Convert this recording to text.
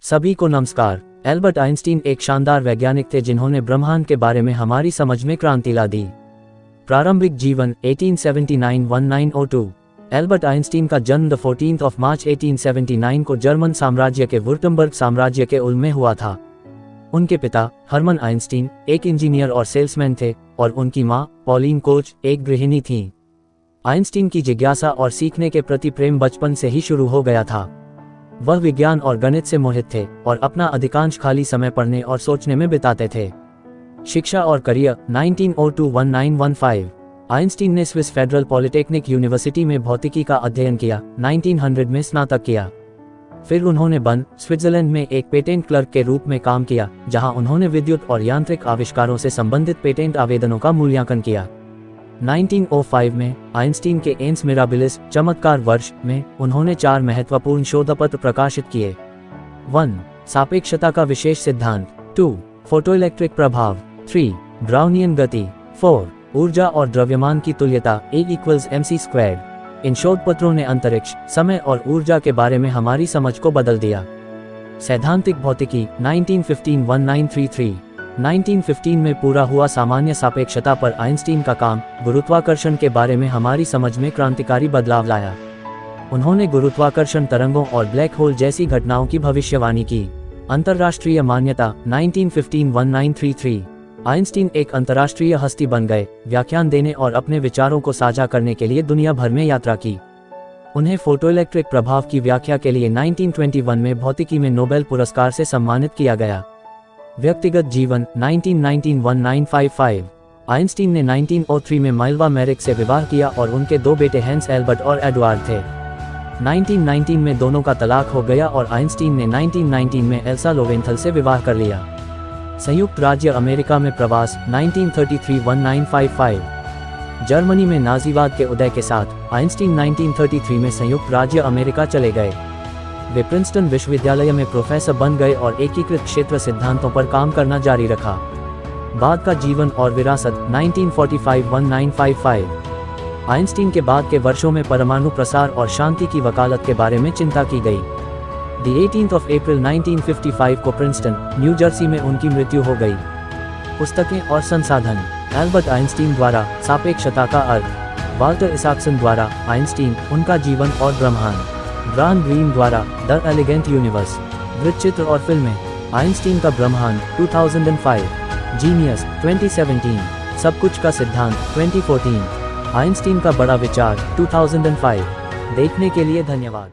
सभी को नमस्कार। एल्बर्ट आइंस्टीन एक शानदार वैज्ञानिक थे जिन्होंने ब्रह्मांड के बारे में हमारी समझ में क्रांति ला दी। प्रारंभिक जीवन 1879-1902। एल्बर्ट आइंस्टीन का जन्म 14 मार्च 1879 को जर्मन साम्राज्य के वुर्टमबर्ग साम्राज्य के उल में हुआ था। उनके पिता हर्मन आइंस्टीन एक इंजीनियर और सेल्समैन थे और उनकी मां पॉलिन कोच एक गृहिणी थीं। आइंस्टीन की जिज्ञासा और सीखने के प्रति प्रेम बचपन से ही शुरू हो गया था। वह विज्ञान और गणित से मोहित थे और अपना अधिकांश खाली समय पढ़ने और सोचने में बिताते थे। शिक्षा और करियर 1902-1915। आइंस्टीन ने स्विस फेडरल पॉलिटेक्निक यूनिवर्सिटी में भौतिकी का अध्ययन किया। 1900 में स्नातक किया। फिर उन्होंने बर्न, स्विट्जरलैंड में एक पेटेंट क्लर्क के रूप में काम किया, जहां उन्होंने विद्युत और यांत्रिक आविष्कारों से संबंधित पेटेंट आवेदनों का मूल्यांकन किया। 1905 में आइंस्टीन के एंस मिराबिलिस चमत्कार वर्ष में उन्होंने 4 महत्वपूर्ण शोधपत्र प्रकाशित किए। 1. सापेक्षता का विशेष सिद्धांत। 2. फोटोइलेक्ट्रिक प्रभाव। 3. ब्राउनियन गति। 4. ऊर्जा और द्रव्यमान की तुल्यता E=mc²। इन शोधपत्रों ने अंतरिक्ष, समय और ऊर्जा के बारे में हमारी समझ को बदल दिया। सैद्धांतिक भौतिकी 1915-1933। 1915 में पूरा हुआ सामान्य सापेक्षता पर आइंस्टीन का काम गुरुत्वाकर्षण के बारे में हमारी समझ में क्रांतिकारी बदलाव लाया। उन्होंने गुरुत्वाकर्षण तरंगों और ब्लैक होल जैसी घटनाओं की भविष्यवाणी की। अंतर्राष्ट्रीय मान्यता 1915-1933। आइंस्टीन एक अंतर्राष्ट्रीय हस्ती बन गए, व्याख्यान देने और अपने विचारों को साझा करने के लिए दुनिया भर में यात्रा की। उन्हें फोटोइलेक्ट्रिक प्रभाव की व्याख्या के लिए 1921 में भौतिकी में नोबेल पुरस्कार से सम्मानित किया गया। व्यक्तिगत जीवन 1919-1955। आइंस्टीन ने 1903 में माइल्वा मैरिक से विवाह किया और उनके 2 बेटे हैंस एल्बर्ट और एडवार्ड थे। 1919 में दोनों का तलाक हो गया और आइंस्टीन ने 1919 में एल्सा लोवेंथल से विवाह कर लिया। संयुक्त राज्य अमेरिका में प्रवास 1933-1955। जर्मनी में नाजीवाद के उदय के साथ आइंस्टीन 1933 में संयुक्त राज्य अमेरिका चले गए। वे प्रिंसटन विश्वविद्यालय में प्रोफेसर बन गए और एकीकृत क्षेत्र सिद्धांतों पर काम करना जारी रखा। बाद का जीवन और विरासत 1945-1955। आइंस्टीन के बाद के वर्षों में परमाणु प्रसार और शांति की वकालत के बारे में चिंता की गई। 18 अप्रैल 1955 को प्रिंसटन, न्यू जर्सी में उनकी मृत्यु हो गई। पुस्तकें और संसाधन। एल्बर्ट आइंस्टीन द्वारा सापेक्षता का अर्थ। वाल्टर इसाक्सन द्वारा आइंस्टीन, उनका जीवन और ब्रह्मांड। ग्राहम ग्रीन द्वारा द एलिगेंट यूनिवर्स। वृत्तचित्र और फिल्में। आइंस्टीन का ब्रह्मांड 2005। जीनियस 2017। सब कुछ का सिद्धांत 2014। आइंस्टीन का बड़ा विचार 2005। देखने के लिए धन्यवाद।